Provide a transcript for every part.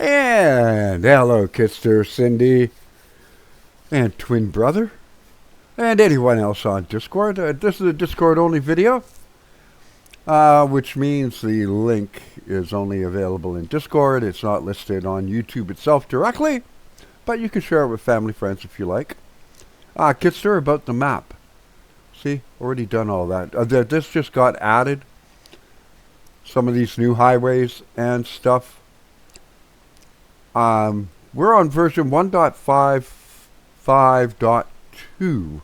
And hello, Kitster, Cindy, and twin brother, and anyone else on Discord. This is a Discord-only video, which means the link is only available in Discord. It's not listed on YouTube itself directly, but you can share it with family, friends if you like. Kitster, about the map. See, already done all that. This just got added. Some of these new highways and stuff. We're on version 1.55.2.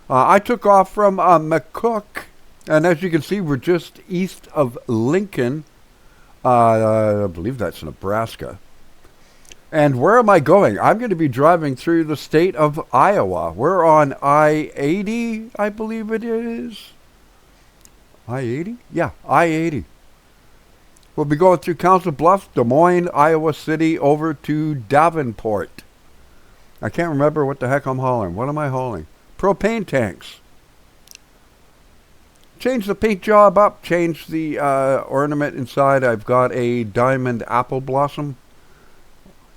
I took off from McCook, and as you can see, we're just east of Lincoln. I believe that's Nebraska. And where am I going? I'm going to be driving through the state of Iowa. We're on I-80, I believe it is. I-80? Yeah, I-80. We'll be going through Council Bluffs, Des Moines, Iowa City, over to Davenport. I can't remember what the heck I'm hauling. What am I hauling? Propane tanks. Change the paint job up. Change the ornament inside. I've got a diamond apple blossom.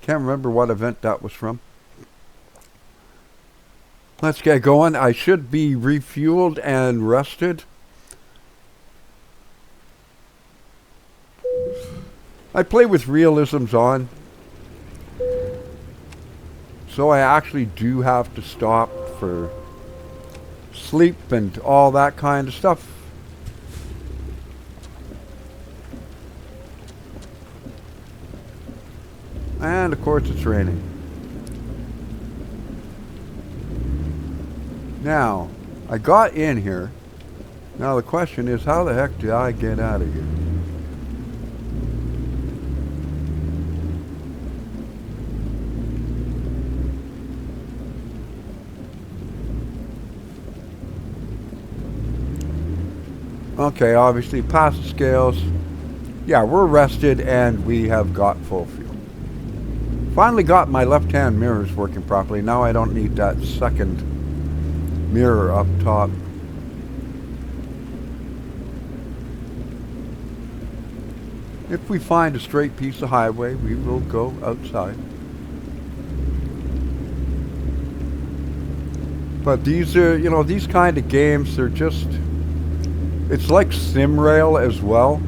Can't remember what event that was from. Let's get going. I should be refueled and rested. I play with realisms on, so I actually do have to stop for sleep and all that kind of stuff. And of course it's raining. Now, I got in here. Now the question is, how the heck did I get out of here? Okay, obviously past the scales. Yeah, we're rested and we have got full fuel. Finally got my left-hand mirrors working properly. Now I don't need that second mirror up top. If we find a straight piece of highway, we will go outside. But these are, you know, these kind of games, they're just... It's like sim rail as well.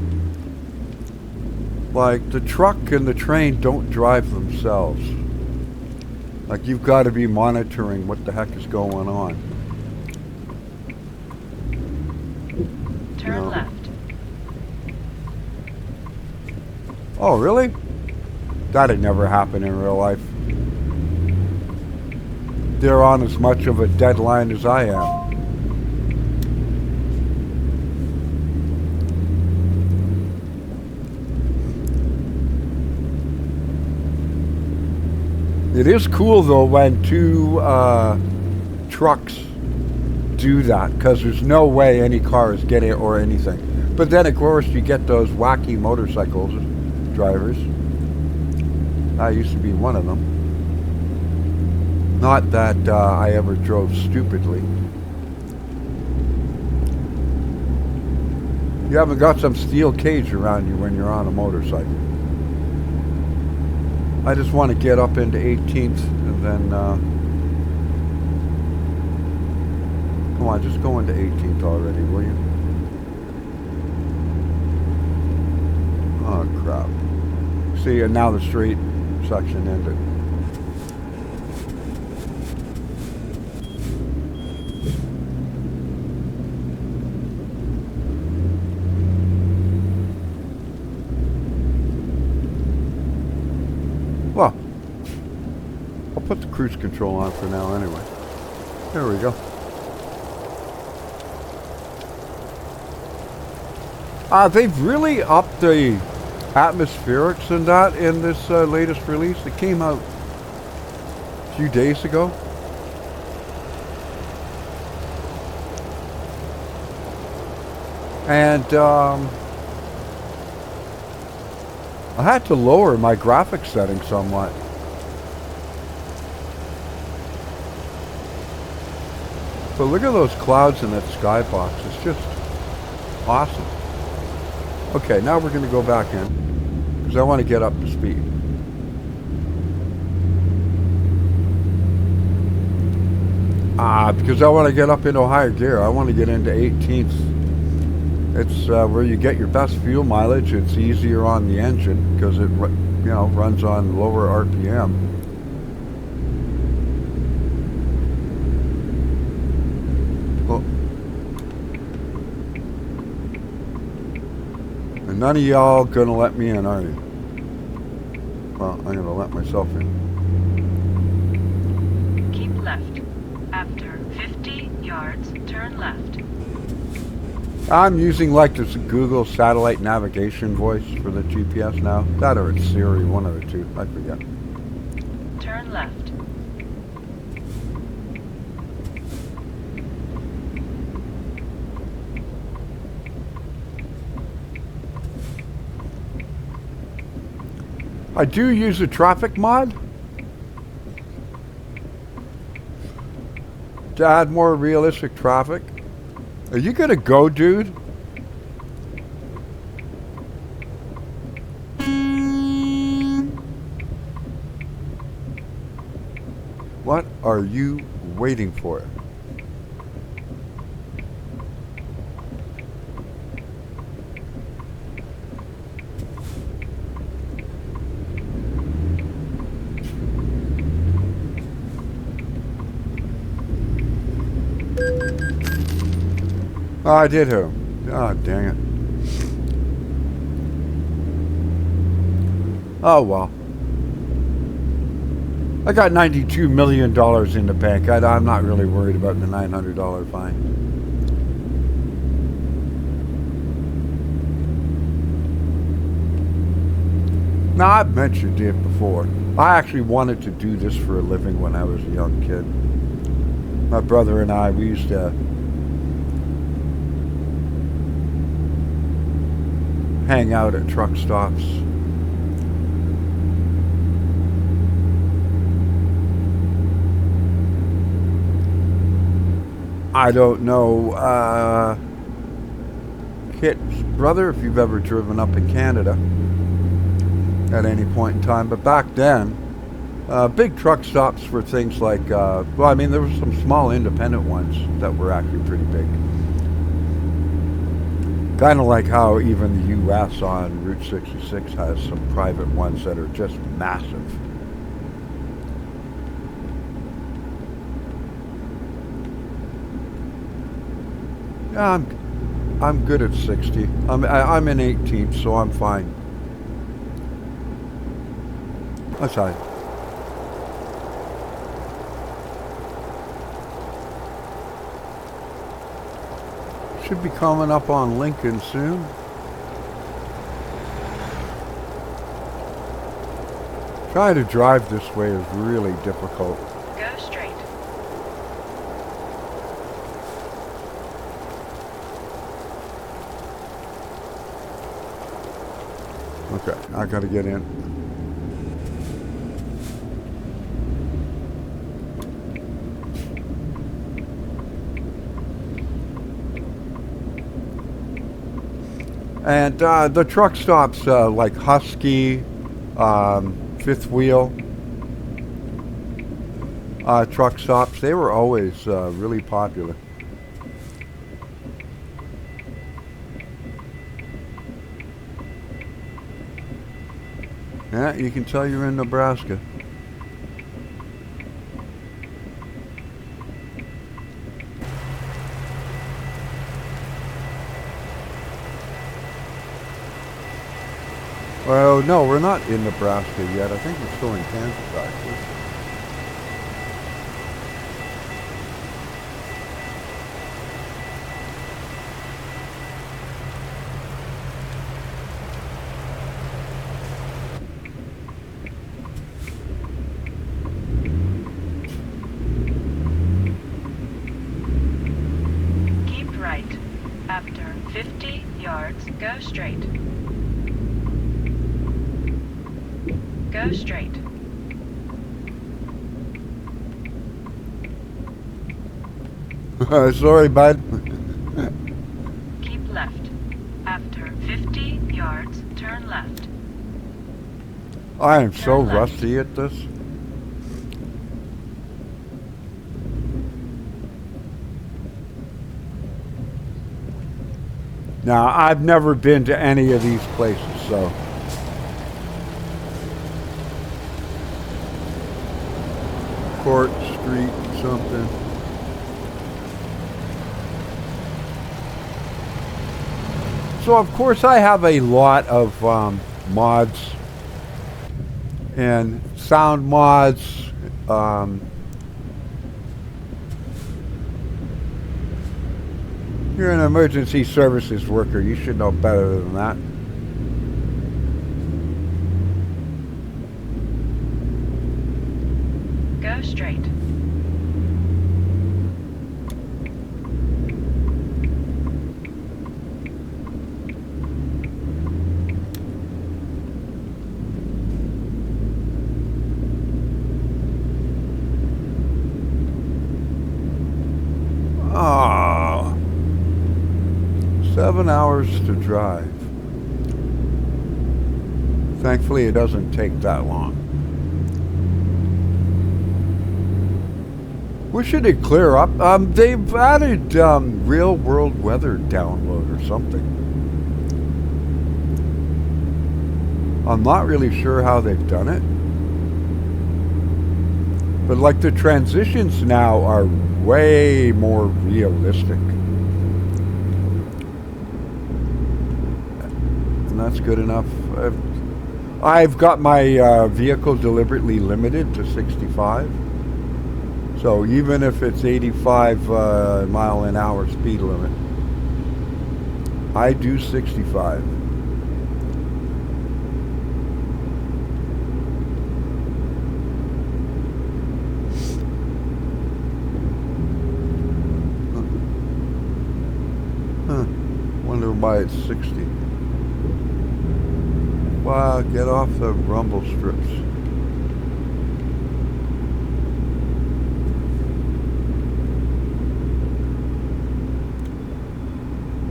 Like, the truck and the train don't drive themselves. Like, you've got to be monitoring what the heck is going on. Turn left. Oh, really? That'd never happen in real life. They're on as much of a deadline as I am. It is cool though when two trucks do that, because there's no way any car is getting it or anything. But then of course you get those wacky motorcycle drivers. I used to be one of them. Not that I ever drove stupidly. You haven't got some steel cage around you when you're on a motorcycle. I just want to get up into 18th and then, come on, just go into 18th already, will you? Oh, crap. See, and now the straight section ended. Well, I'll put the cruise control on for now anyway. There we go. They've really upped the atmospherics and that in this latest release. It came out a few days ago. And I had to lower my graphics settings somewhat. But look at those clouds in that skybox. It's just awesome. Okay, now we're going to go back in because I want to get up to speed. Because I want to get up into higher gear. I want to get into 18th. It's where you get your best fuel mileage. It's easier on the engine because it, runs on lower RPM. Oh. And none of y'all gonna let me in, are you? Well, I'm gonna let myself in. Keep left. After 50 yards, turn left. I'm using like this Google satellite navigation voice for the GPS now. That or it's Siri, one of the two. I forget. Turn left. I do use a traffic mod to add more realistic traffic. Are you gonna go, dude? What are you waiting for? Oh, I did who? Oh, dang it. Oh, well. I got $92 million in the bank. I'm not really worried about the $900 fine. Now, I've mentioned it before. I actually wanted to do this for a living when I was a young kid. My brother and I, we used to hang out at truck stops. I don't know, Kit's brother, if you've ever driven up in Canada at any point in time, but back then, big truck stops were things like, well, I mean, there were some small independent ones that were actually pretty big. Kind of like how even the U.S. on Route 66 has some private ones that are just massive. Yeah, I'm good at 60. I'm in 18th, so I'm fine. That's fine. Should be coming up on Lincoln soon. Trying to drive this way is really difficult. Go straight. Okay, I gotta get in. And the truck stops like Husky, Fifth Wheel truck stops, they were always really popular. Yeah, you can tell you're in Nebraska. Well, no, we're not in Nebraska yet. I think we're still in Kansas, actually. Keep right. After 50 yards, go straight. Go straight. Sorry, bud. Keep left. After 50 yards, turn left. I am so Turn left. rusty at this. Now, I've never been to any of these places, so. Court Street something. So, of course, I have a lot of mods and sound mods. You're an emergency services worker. You should know better than that. Go straight. Oh, 7 hours to drive. Thankfully, it doesn't take that long. Wish it'd clear up. They've added real world weather download or something. I'm not really sure how they've done it. But like the transitions now are way more realistic. And that's good enough. I've got my vehicle deliberately limited to 65. So even if it's 85 mile an hour speed limit, I do 65. Wonder why it's 60. Wow, get off the rumble strips.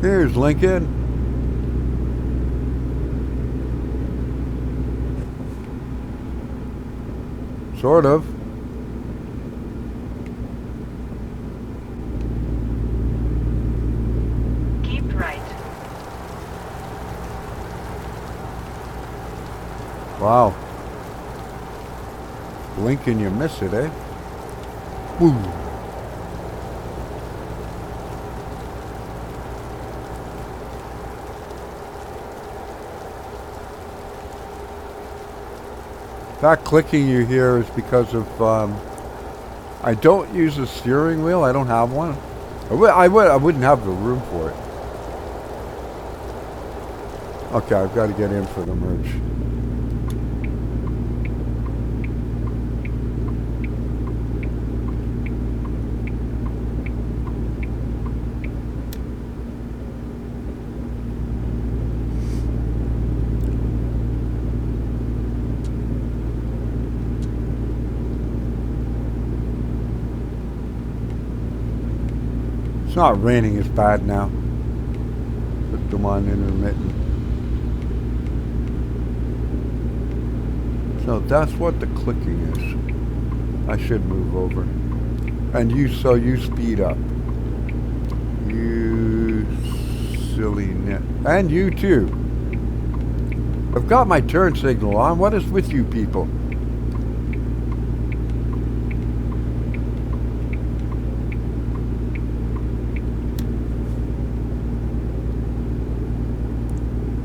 Here's Lincoln. Sort of. Keep right. Wow. Lincoln, you miss it, eh? Woo. That clicking you hear is because of I don't use a steering wheel. I don't have one. I wouldn't have the room for it. Okay, I've got to get in for the merge. It's not raining as bad now. Put them on intermittent. So that's what the clicking is. I should move over. And you speed up. You silly net. And you too. I've got my turn signal on. What is with you people?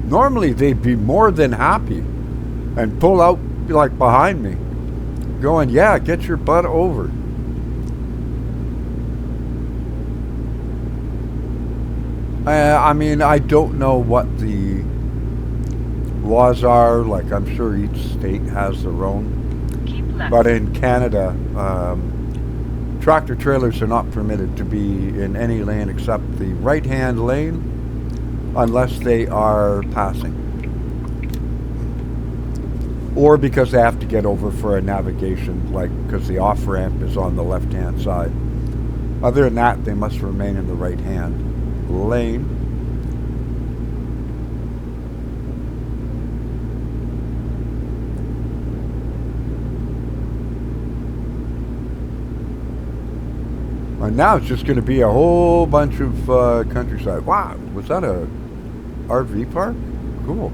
Normally they'd be more than happy and pull out like behind me, going, yeah, get your butt over. I mean, I don't know what the laws are. Like, I'm sure each state has their own. Keep left. But in Canada, tractor trailers are not permitted to be in any lane except the right-hand lane, unless they are passing. Or because they have to get over for a navigation, like because the off-ramp is on the left-hand side. Other than that, they must remain in the right-hand lane. And now it's just going to be a whole bunch of countryside. Wow, was that a RV park? Cool.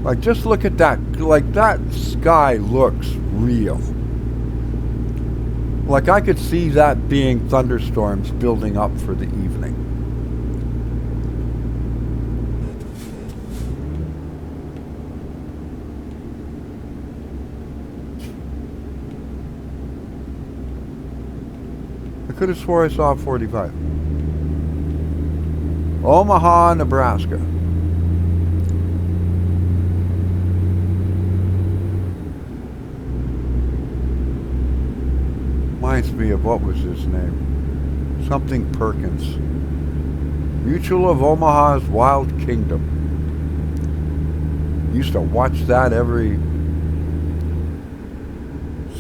Like, just look at that. Like, that sky looks real. Like, I could see that being thunderstorms building up for the evening. I could have swore I saw 45. Omaha, Nebraska. Reminds me of, what was his name? Something Perkins. Mutual of Omaha's Wild Kingdom. Used to watch that every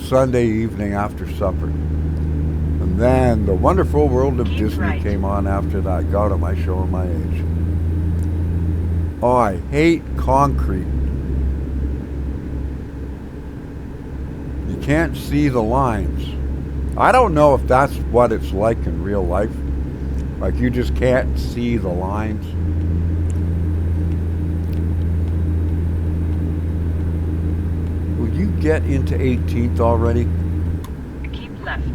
Sunday evening after supper. And then The Wonderful World of Disney came on after that. God, am I showing my age. Oh, I hate concrete. You can't see the lines. I don't know if that's what it's like in real life. Like, you just can't see the lines. Will you get into 18th already? Keep left.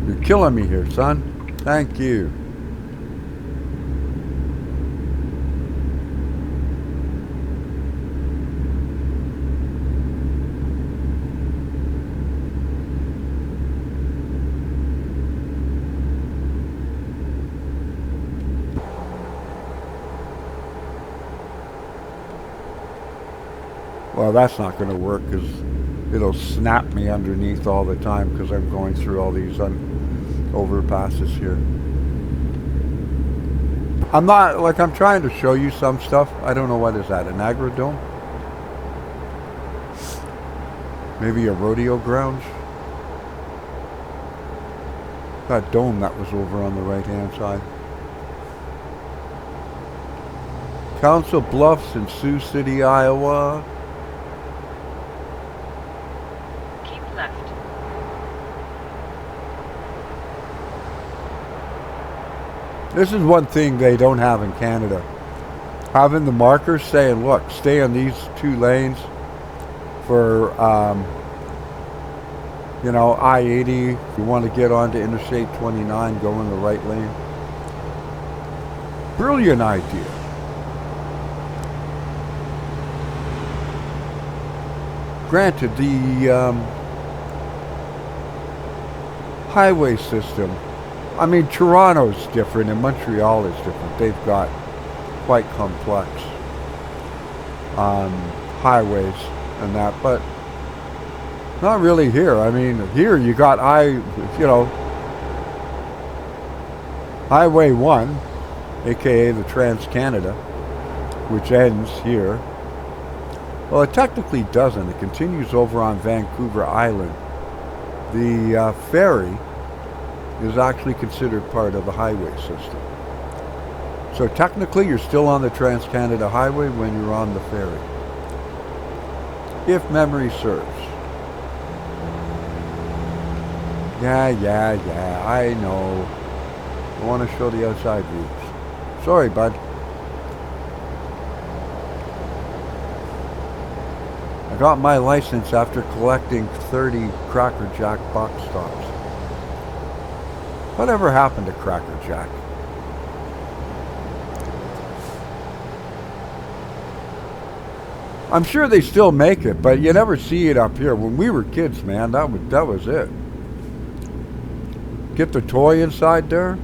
You're killing me here, son. Thank you. Well, that's not going to work because it'll snap me underneath all the time because I'm going through all these overpasses here. I'm not, like, I'm trying to show you some stuff. I don't know, what is that, an agrodome? Maybe a rodeo grounds? That dome that was over on the right-hand side. Council Bluffs in Sioux City, Iowa. This is one thing they don't have in Canada. Having the markers saying, look, stay on these 2 lanes for, you know, I-80. If you want to get onto Interstate 29, go in the right lane. Brilliant idea. Granted, the highway system, I mean, Toronto's different and Montreal is different. They've got quite complex highways and that, but not really here. I mean, here you got Highway 1, aka the Trans-Canada, which ends here. Well, it technically doesn't. It continues over on Vancouver Island. The ferry is actually considered part of the highway system. So technically you're still on the Trans-Canada Highway when you're on the ferry, if memory serves. Yeah, I know. I want to show the outside views. Sorry, bud. I got my license after collecting 30 Cracker Jack box tops. Whatever happened to Cracker Jack? I'm sure they still make it, but you never see it up here. When we were kids, man, that was it. Get the toy inside there.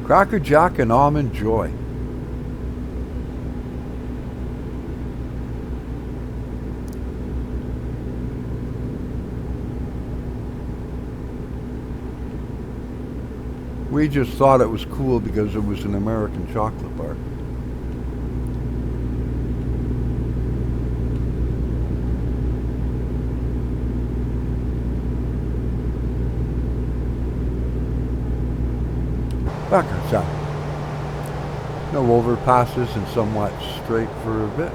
Cracker Jack and Almond Joy. We just thought it was cool because it was an American chocolate bar. Background sound. No overpasses and somewhat straight for a bit.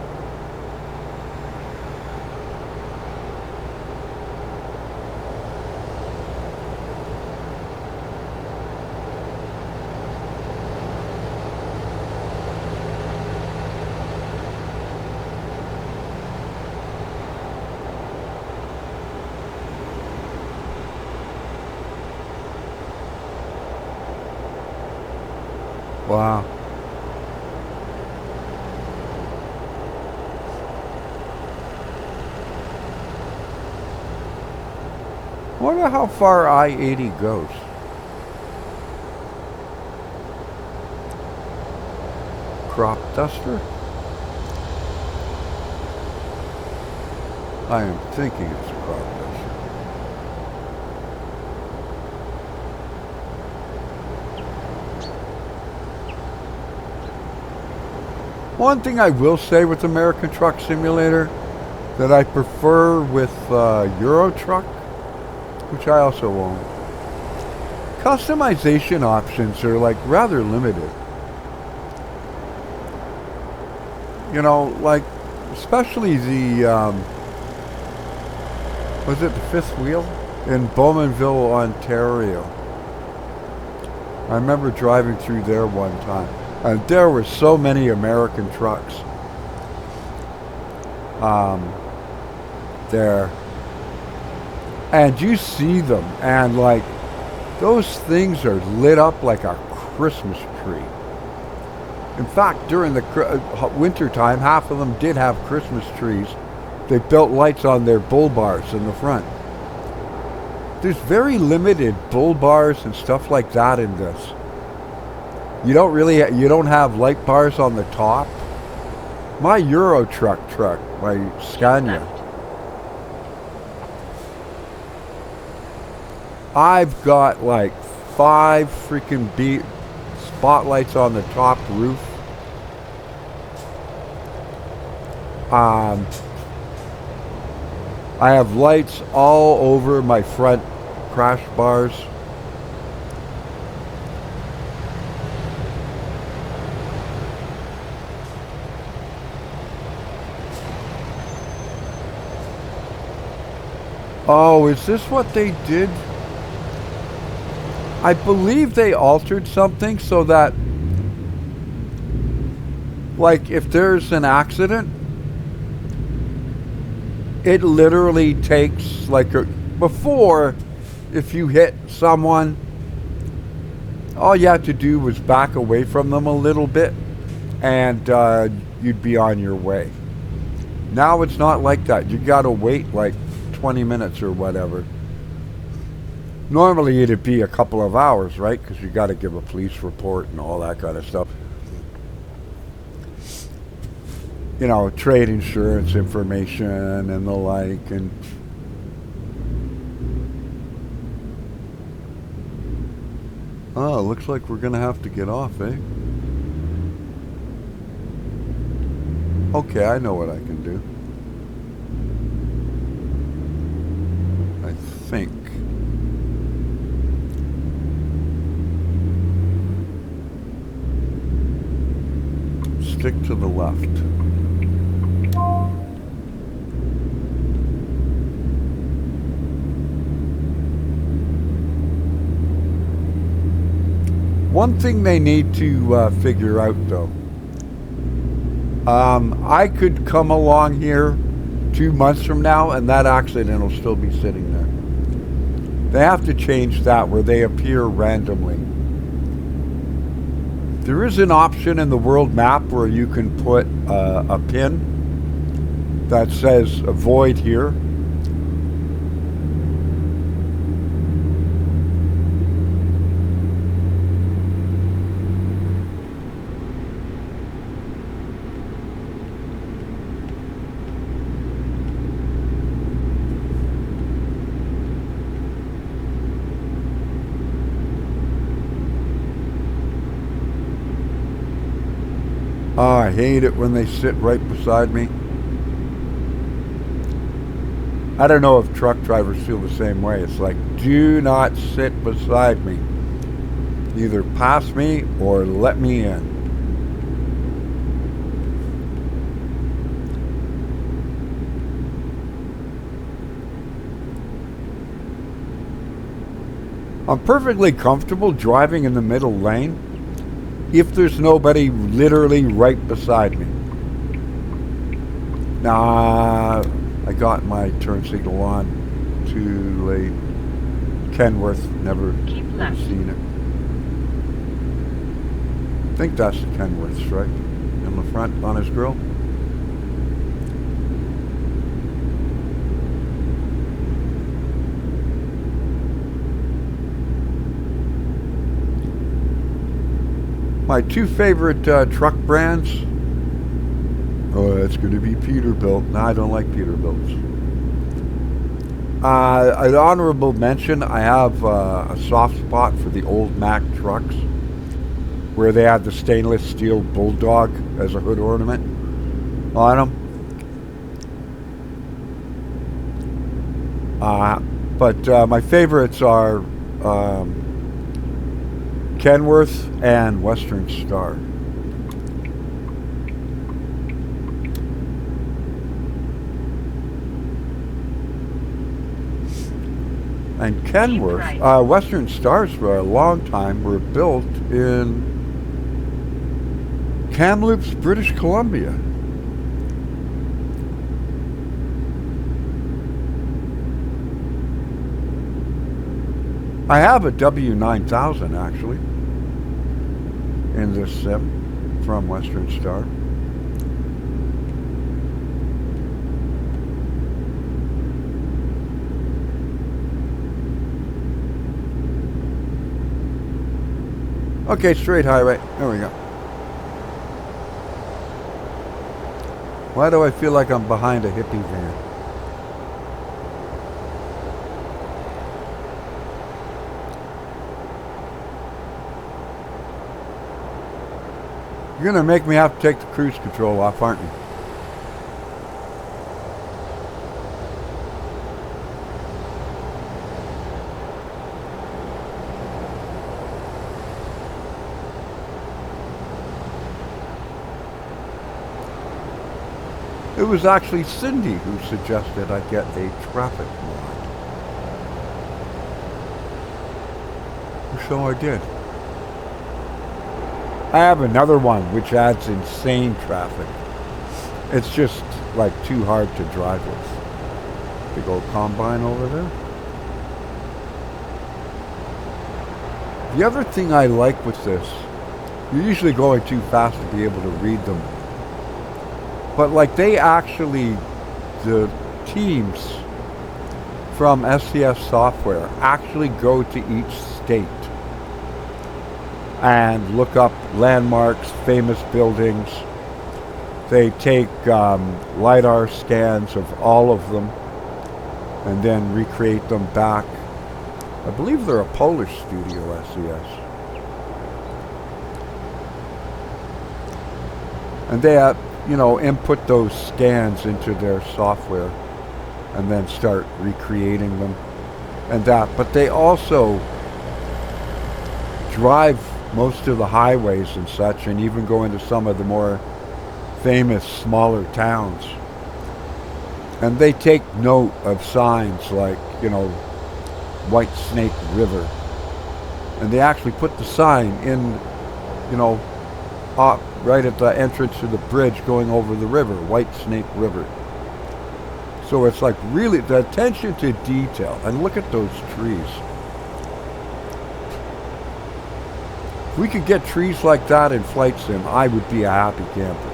Wow. Wonder how far I-80 goes. Crop duster? I am thinking it's a crop duster. One thing I will say with American Truck Simulator that I prefer with Euro Truck, which I also own, customization options are like rather limited. You know, like especially the was it the fifth wheel in Bowmanville, Ontario? I remember driving through there one time. And there were so many American trucks there. And you see them, and like, those things are lit up like a Christmas tree. In fact, during the winter time, half of them did have Christmas trees. They built lights on their bull bars in the front. There's very limited bull bars and stuff like that in this. You don't have light bars on the top. My Euro truck, my Scania, I've got like 5 freaking spotlights on the top roof. I have lights all over my front crash bars. Oh, is this what they did? I believe they altered something so that, like, if there's an accident, it literally takes, like, before, if you hit someone, all you had to do was back away from them a little bit, and you'd be on your way. Now it's not like that. You gotta wait, like, 20 minutes or whatever. Normally it'd be a couple of hours, right? Because you got to give a police report and all that kind of stuff. You know, trade insurance information and the like. And oh, looks like we're gonna have to get off, eh? Okay, I know what I can do. I think. Stick to the left. One thing they need to figure out, though, I could come along here 2 months from now and that accident will still be sitting there. They have to change that where they appear randomly. There is an option in the world map where you can put a pin that says avoid here. Oh, I hate it when they sit right beside me. I don't know if truck drivers feel the same way. It's like, do not sit beside me. Either pass me or let me in. I'm perfectly comfortable driving in the middle lane if there's nobody literally right beside me. Nah, I got my turn signal on too late. Kenworth, never seen it. I think that's the Kenworth stripe in the front on his grill. My two favorite truck brands. Oh, it's going to be Peterbilt. No, I don't like Peterbilts. An honorable mention, I have a soft spot for the old Mack trucks, where they had the stainless steel Bulldog as a hood ornament on them. But my favorites are Kenworth and Western Star. And Kenworth, Western Stars for a long time were built in Kamloops, British Columbia. I have a W9000 actually in this sim from Western Star. Okay, straight highway. There we go. Why do I feel like I'm behind a hippie van? You're going to make me have to take the cruise control off, aren't you? It was actually Cindy who suggested I get a traffic mod. So I did. I have another one which adds insane traffic. It's just like too hard to drive with. Big old combine over there. The other thing I like with this, you're usually going too fast to be able to read them. But like they actually, the teams from SCS software actually go to each state and look up landmarks, famous buildings. They take LiDAR scans of all of them and then recreate them back. I believe they're a Polish studio, SCS. And they have, input those scans into their software and then start recreating them and that. But they also drive most of the highways and such, and even go into some of the more famous smaller towns. And they take note of signs like, White Snake River. And they actually put the sign in, right at the entrance to the bridge going over the river, White Snake River. So it's like really the attention to detail. And look at those trees. If we could get trees like that in Flight Sim, I would be a happy camper.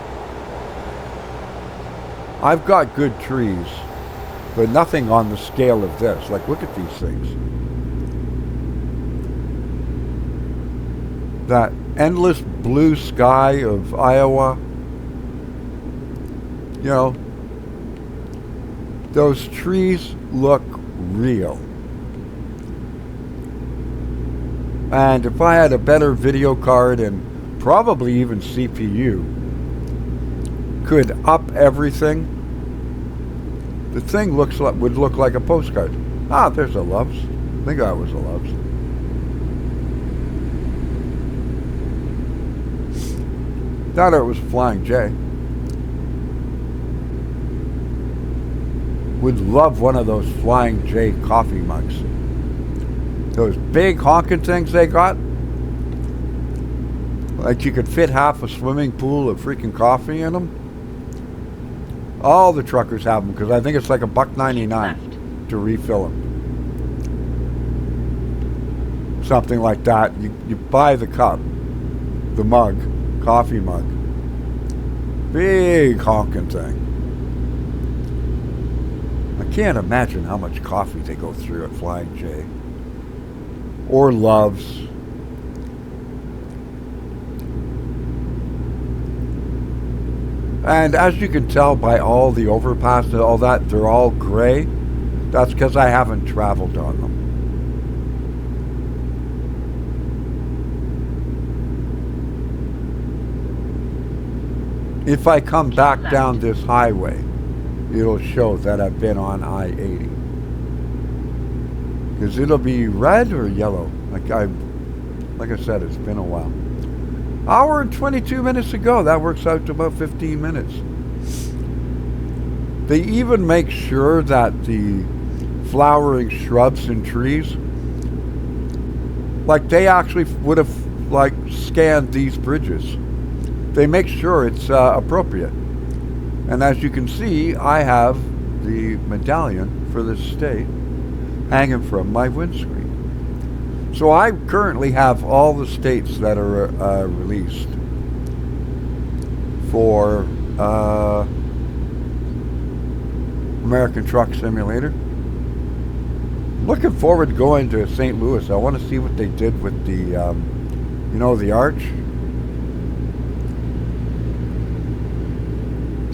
I've got good trees, but nothing on the scale of this. Like, look at these things. That endless blue sky of Iowa. Those trees look real. And if I had a better video card and probably even CPU, could up everything, the thing would look like a postcard. Ah, there's a Love's. I think that was a Love's. Thought it was Flying J. Would love one of those Flying J coffee mugs. Those big honking things they got. Like you could fit half a swimming pool of freaking coffee in them. All the truckers have them because I think it's like $1.99 to refill them. Something like that. You buy the cup, the mug, coffee mug. Big honking thing. I can't imagine how much coffee they go through at Flying J. Or Love's. And as you can tell by all the overpass and all that, they're all gray. That's because I haven't traveled on them. If I come back down this highway, it'll show that I've been on I-80. Because it'll be red or yellow. Like I said, it's been a while. Hour and 22 minutes ago. That works out to about 15 minutes. They even make sure that the flowering shrubs and trees, like they actually would have like scanned these bridges. They make sure it's appropriate. And as you can see, I have the medallion for this state hanging from my windscreen. So I currently have all the states that are released for American Truck Simulator. Looking forward to going to St. Louis. I want to see what they did with the, you know, the arch.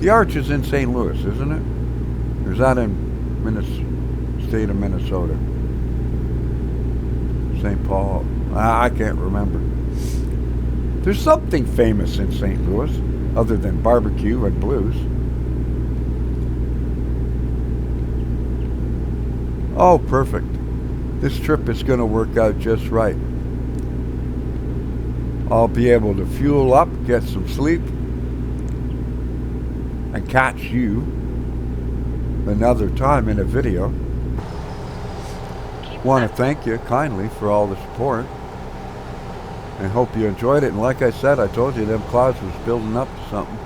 The arch is in St. Louis, isn't it? Or is that in state of Minnesota? St. Paul. I can't remember. There's something famous in St. Louis other than barbecue and blues. Oh, perfect. This trip is going to work out just right. I'll be able to fuel up, get some sleep, and catch you another time in a video. Want to thank you kindly for all the support and hope you enjoyed it. And like I said, I told you them clouds was building up to something.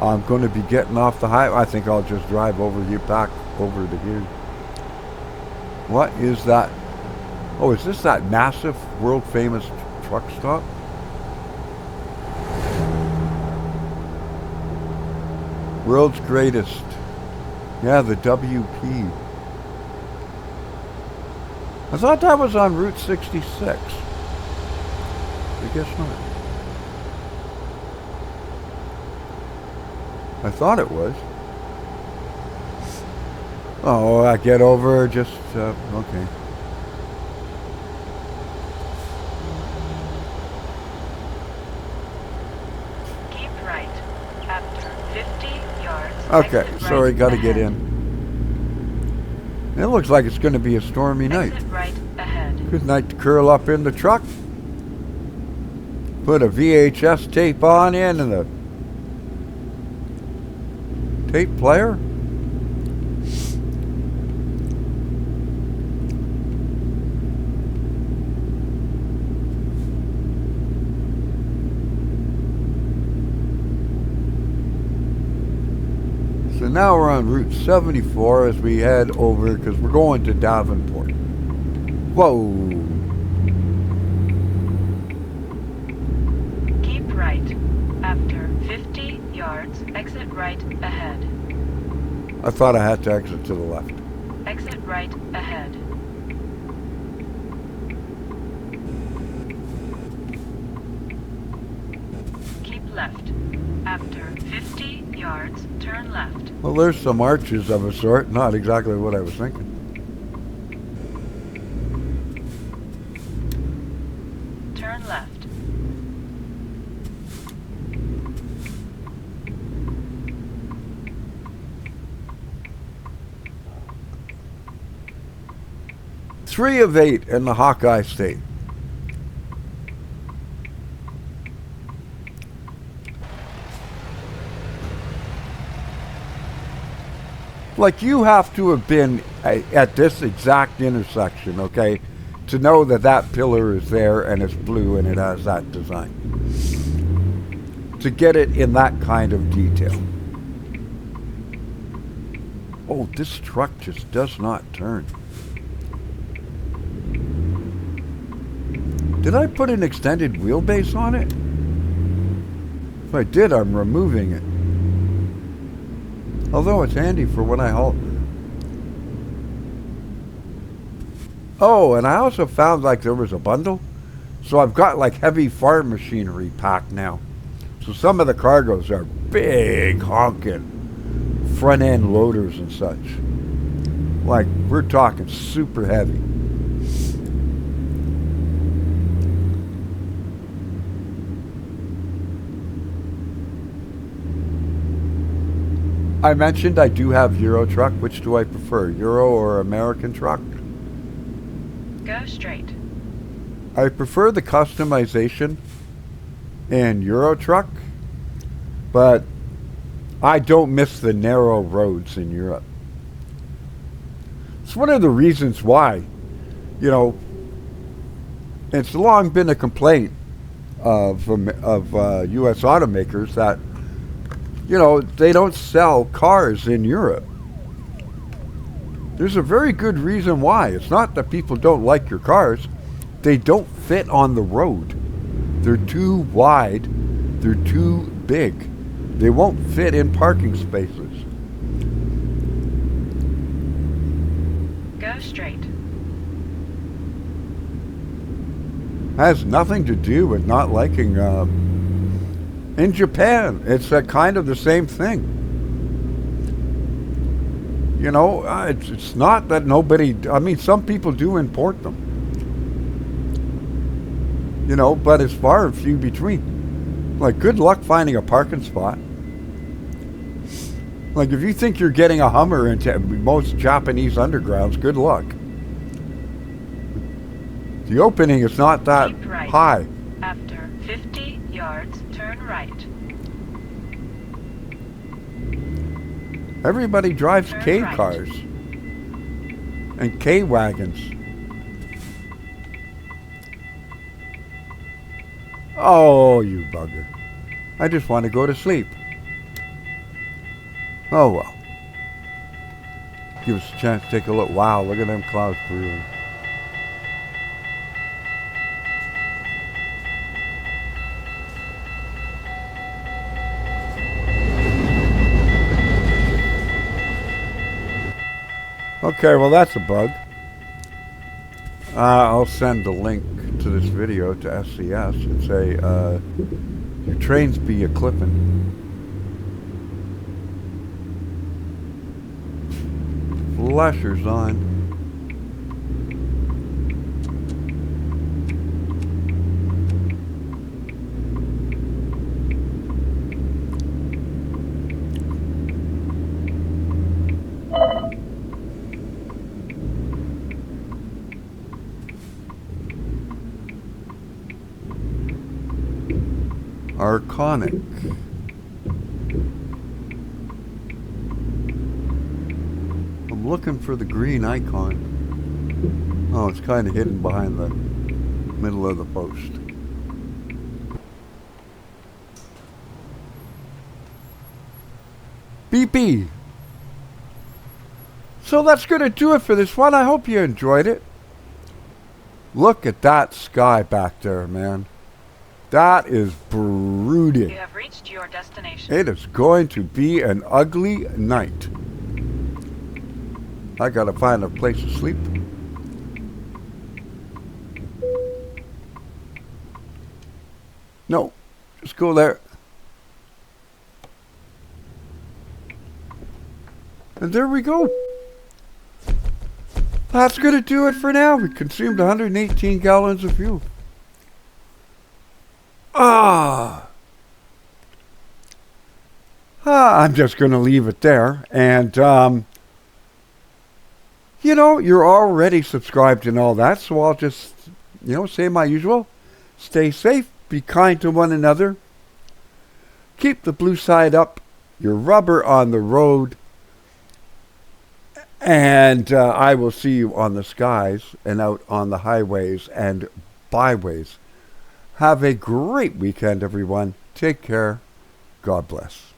I'm going to be getting off the highway. I think I'll just drive over you back over to here. What is that? Oh, is this that massive world famous truck stop? World's greatest. Yeah, the WP. I thought that was on Route 66. I guess not. I thought it was. Oh, I get over just, okay. Keep right. After 50 yards. Okay, sorry, gotta get in. It looks like it's going to be a stormy night. Right ahead. Good night to curl up in the truck. Put a VHS tape on in and a tape player. So now we're on Route 74 as we head over, because we're going to Davenport. Whoa! Keep right. After 50 yards, exit right ahead. I thought I had to exit to the left. Exit right ahead. Keep left. After 50 yards, turn left. Well, there's some arches of a sort. Not exactly what I was thinking. Turn left. Three of 8 in the Hawkeye State. Like, you have to have been at this exact intersection, okay, to know that that pillar is there and it's blue and it has that design. To get it in that kind of detail. Oh, this truck just does not turn. Did I put an extended wheelbase on it? If I did, I'm removing it. Although it's handy for when I haul. Oh, and I also found like there was a bundle. So I've got like heavy farm machinery packed now. So some of the cargoes are big honking front end loaders and such. Like, we're talking super heavy. I mentioned I do have Euro truck. Which do I prefer, Euro or American truck? Go straight. I prefer the customization in Euro truck, but I don't miss the narrow roads in Europe. It's one of the reasons why, you know, it's long been a complaint of U.S. automakers that, you know, they don't sell cars in Europe. There's a very good reason why. It's not that people don't like your cars. They don't fit on the road. They're too wide. They're too big. They won't fit in parking spaces. Go straight. Has nothing to do with not liking. In Japan, it's kind of the same thing. You know, it's not that nobody. I mean, some people do import them. You know, but it's far and few between. Like, good luck finding a parking spot. Like, if you think you're getting a Hummer into most Japanese undergrounds, good luck. The opening is not that Keep right. high. After 50 yards, turn right. Everybody drives Turn K right. cars and K wagons. Oh, you bugger. I just want to go to sleep. Oh well. Give us a chance to take a look. Wow, look at them clouds brewing. Okay, well that's a bug. I'll send a link to this video to SCS and say, your trains be a-clipping. Flashers on. Arconic. I'm looking for the green icon. Oh, it's kind of hidden behind the middle of the post. BP. So that's going to do it for this one. I hope you enjoyed it. Look at that sky back there, man. That is brooding. You have reached your destination. It is going to be an ugly night. I gotta find a place to sleep. No, just go there. And there we go. That's gonna do it for now. We consumed 118 gallons of fuel. I'm just going to leave it there. And, you know, you're already subscribed and all that. So I'll just, you know, say my usual. Stay safe. Be kind to one another. Keep the blue side up. Your rubber on the road. And I will see you on the skies and out on the highways and byways. Have a great weekend, everyone. Take care. God bless.